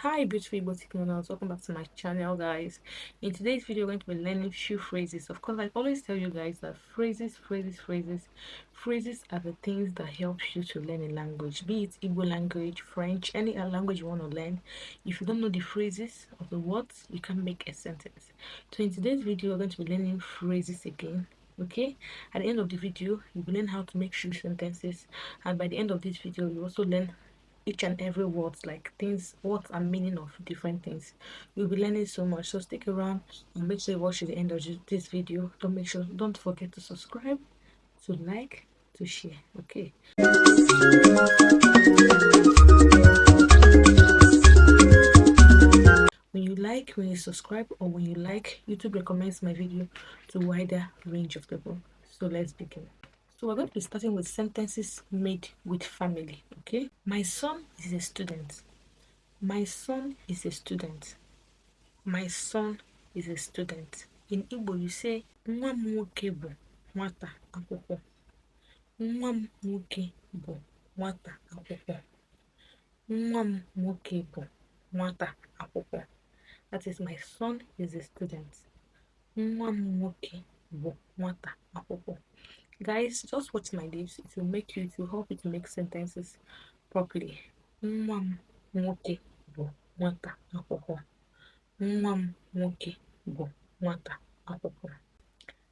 Hi beautiful Igbo Sentences, welcome back to my channel, guys. In today's video, we're going to be learning few phrases. Of course, I always tell you guys that phrases are the things that help you to learn a language, be it Igbo language, French, any other language you want to learn. If you don't know the phrases of the words, you can make a sentence. So in today's video, we're going to be learning phrases again. Okay, at the end of the video, you will learn how to make few sentences, and by the end of this video, you also learn each and every words, like things, words and meaning of different things. You'll be learning so much, so stick around and make sure you watch to the end of this video. Don't forget to subscribe, to like, to share. Okay, when you subscribe, or when you like, YouTube recommends my video to a wider range of people. So let's begin. So we're going to be starting with sentences made with family. Okay, my son is a student. My son is a student. My son is a student. In Igbo, you say, nwa m nwoke bụ nwata akwụkwọ. Nwa m nwoke bụ nwata akwụkwọ. Nwa m nwoke bụ nwata akwụkwọ. That is, my son is a student. Nwa m nwoke bụ nwata akwụkwọ. Guys, just watch my lips. It will help you to make sentences properly. Nwa m nwoke bụ nwata akwụkwọ. Nwa m nwoke bụ nwata akwụkwọ.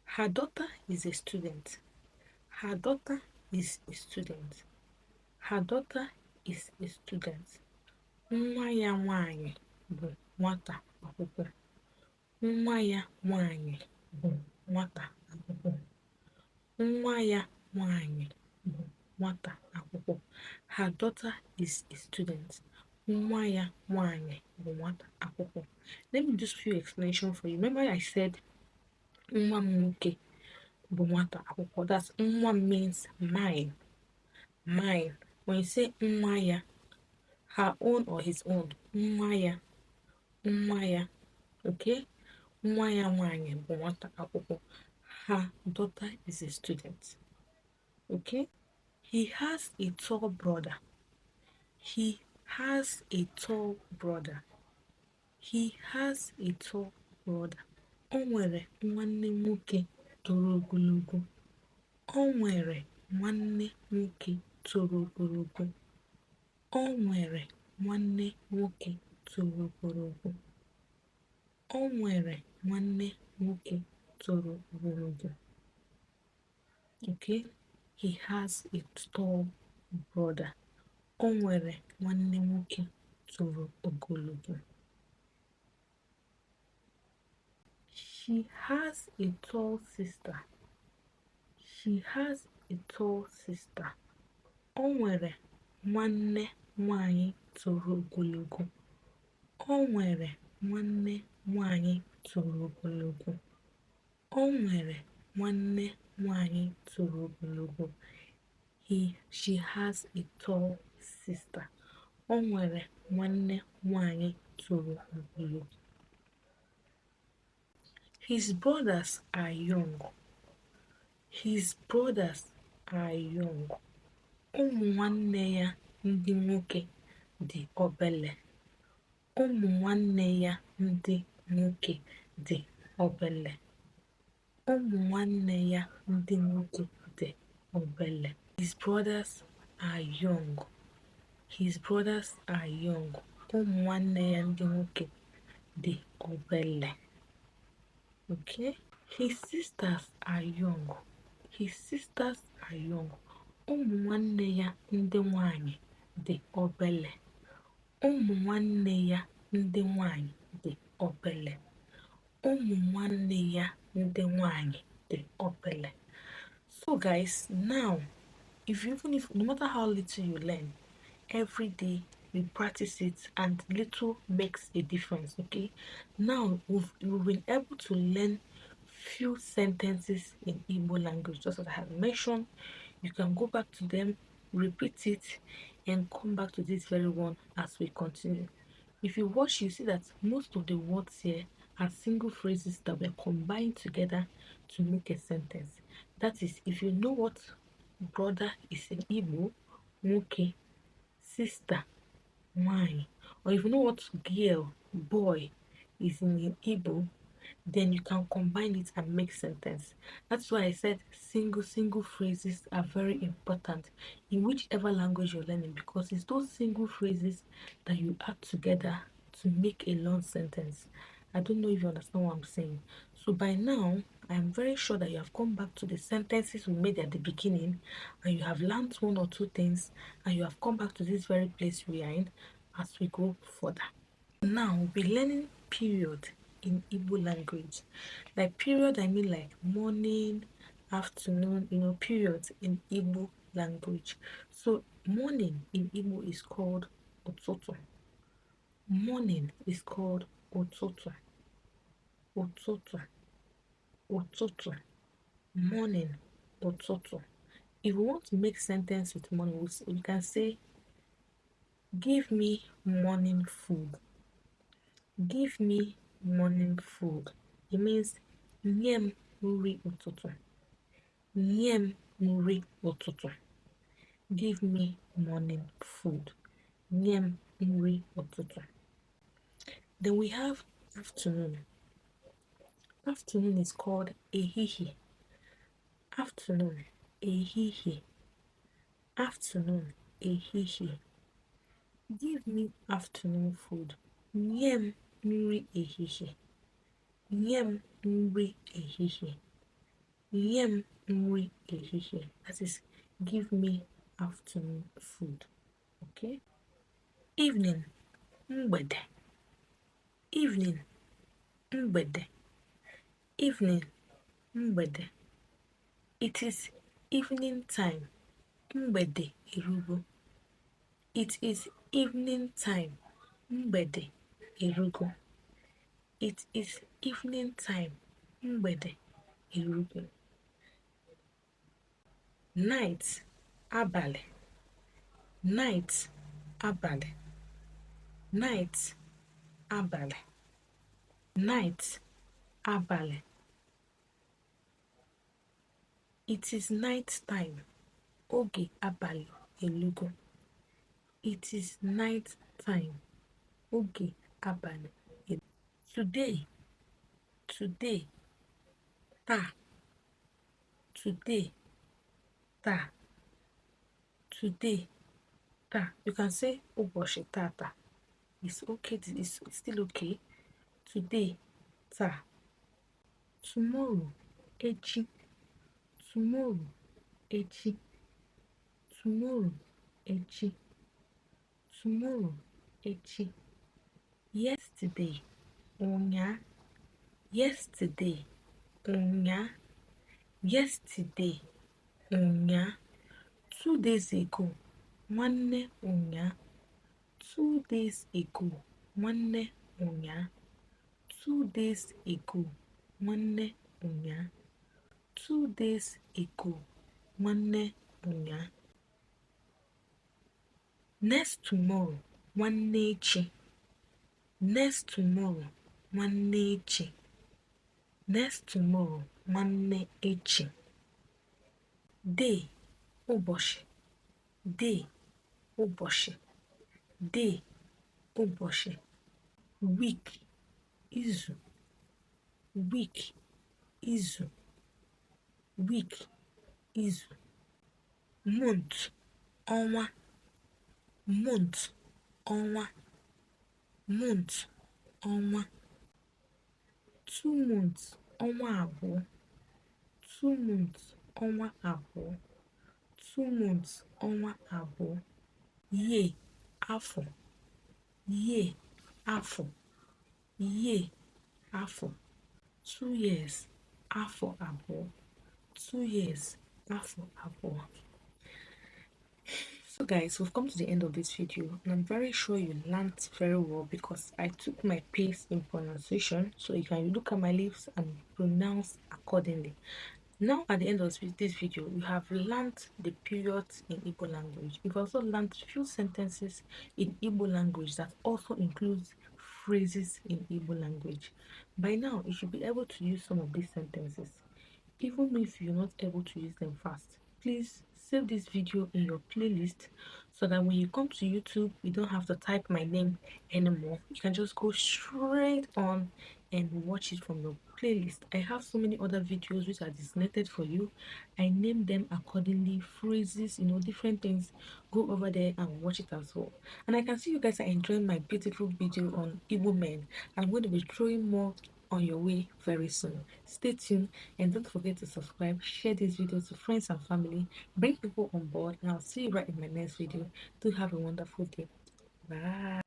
Her daughter is a student. Her daughter is a student. Her daughter is a student. Nwa ya nwanyị bụ nwata akwụkwọ. Nwa ya nwanyị bụ nwata akwụkwọ. Nwa ya nwanyị bụ nwata akwụkwọ. Her daughter is a student. Nwa ya nwanyị bụ nwata akwụkwọ. Let me do a few explanations for you. Remember I said nwa m nwoke bụ nwata akwụkwọ. That's nwa means mine. Mine. When you say nwa ya, her own or his own. Nwa ya. Nwa ya. Okay? Nwa ya nwanyị bụ nwata akwụkwọ. Her daughter is a student. Okay? He has a tall brother. He has a tall brother. He has a tall brother. O nwere nwanne nwoke toro ogologo. O nwere nwanne nwoke toro ogologo. O nwere nwanne nwoke toro ogologo. O nwere nwanne nwoke toro ogologo. Okay? He has a tall brother. O nwere nwanne nwoke toro ogologo. She has a tall sister. She has a tall sister. O nwere nwanne nwanyị toro ogologo. O nwere nwanne nwanyị toro ogologo. O nwere nwanne nwanyị toro ogologo. She has a tall sister. O nwere nwanne nwanyị toro ogologo. His brothers are young. His brothers are young. Ụmụ nwanne ya ndị nwoke dị obele. Ụmụ nwanne ya ndị nwoke dị obele. Ụmụ nwanne ya ndị nwoke dị obele. His brothers are young. His brothers are young. Ụmụ nwanne ya ndị nwoke dị obele. Okay? His sisters are young. His sisters are young. Ụmụ nwanne ya ndị nwanyị dị obele. Ụmụ nwanne ya ndị nwanyị dị obele. Ụmụ nwanne ya ndị nwanyị dị obele. So guys, now no matter how little you learn, every day you practice it, and little makes a difference. Okay, now we've been able to learn few sentences in Igbo language. Just as I have mentioned, you can go back to them, repeat it, and come back to this very one as we continue. If you watch, you see that most of the words here are single phrases that were combined together to make a sentence. That is, if you know what brother is in Igbo, nwoke, sister, nwanyị, or if you know what girl, boy is in Igbo, then you can combine it and make sentence. That's why I said single phrases are very important in whichever language you're learning, because it's those single phrases that you add together to make a long sentence. I don't know if you understand what I'm saying. So by now, I am very sure that you have come back to the sentences we made at the beginning, and you have learned one or two things, and you have come back to this very place we are in as we go further. Now we're learning period in Igbo language. Like period, I mean like morning, afternoon, periods in Igbo language. So morning in Igbo is called ụtụtụ. Morning is called ụtụtụ. Ụtụtụ. Ụtụtụ. Morning. Ụtụtụ. If we want to make sentence with morning, we can say, give me morning food. Give me morning food. It means nye m nri ụtụtụ. Nye m nri ụtụtụ. Give me morning food. Nye m nri ụtụtụ. Then we have afternoon. Afternoon is called ehihie. Afternoon, ehihie. Afternoon, ehihie. Give me afternoon food. Nye m nri ehihie. Nye m nri ehihie. Nye m nri ehihie. That is, give me afternoon food. Okay? Evening, mgbede. Evening, mgbede. Evening, mgbede. It is evening time. Mgbede erugo. It is evening time. Mgbede erugo. It is evening time. Mgbede erugo. Night, abalị. Night, abalị. Night, abalị. Night, abalị. It is night time. Oge abalị elugo. It is night time. Oge abalị elugo. Today, today, taa. Today, taa. Today, taa. You can say ụbọchị tata. It's okay. It's still okay. Today, taa. Tomorrow, echi. Tomorrow, echi. Tomorrow, echi. Tomorrow, echi. Yesterday, ụnya. Yesterday, ụnya. Yesterday, ụnya. 2 days ago, nwanne ụnya. 2 days ago, nwanne ụnya. 2 days ago, nwanne ụnya. 2 days ago, nwanne ụnya. Next tomorrow, nwanne echi. Next tomorrow, nwanne echi. Next tomorrow, nwanne echi. Day, ụbọchị. Day, ụbọchị. Day, ụbọchị. Week, izu. Week, izu. Week, izu. Month, ọnwa. Month, ọnwa. Month, ọnwa. 2 months, ọnwa abụọ. 2 months, ọnwa abụọ. 2 months, ọnwa abụọ. Year, afọ. Year, afọ. Year, afọ. 2 years, afọ abụọ. 2 years, afọ abụọ. So guys, we've come to the end of this video, and I'm very sure you learned very well because I took my pace in pronunciation, so you can look at my lips and pronounce accordingly. Now at the end of this video, you have learned the periods in Igbo language. You've also learned few sentences in Igbo language that also includes phrases in Igbo language. By now, you should be able to use some of these sentences. Even if you're not able to use them fast, please save this video in your playlist so that when you come to YouTube, you don't have to type my name anymore. You can just go straight on and watch it from your playlist. I have so many other videos which are designated for you. I name them accordingly, phrases, different things. Go over there and watch it as well. And I can see you guys are enjoying my beautiful video on Igbo men. I'm going to be throwing more on your way very soon. Stay tuned and don't forget to subscribe, share this video to friends and family, bring people on board, and I'll see you right in my next video. Do have a wonderful day. Bye.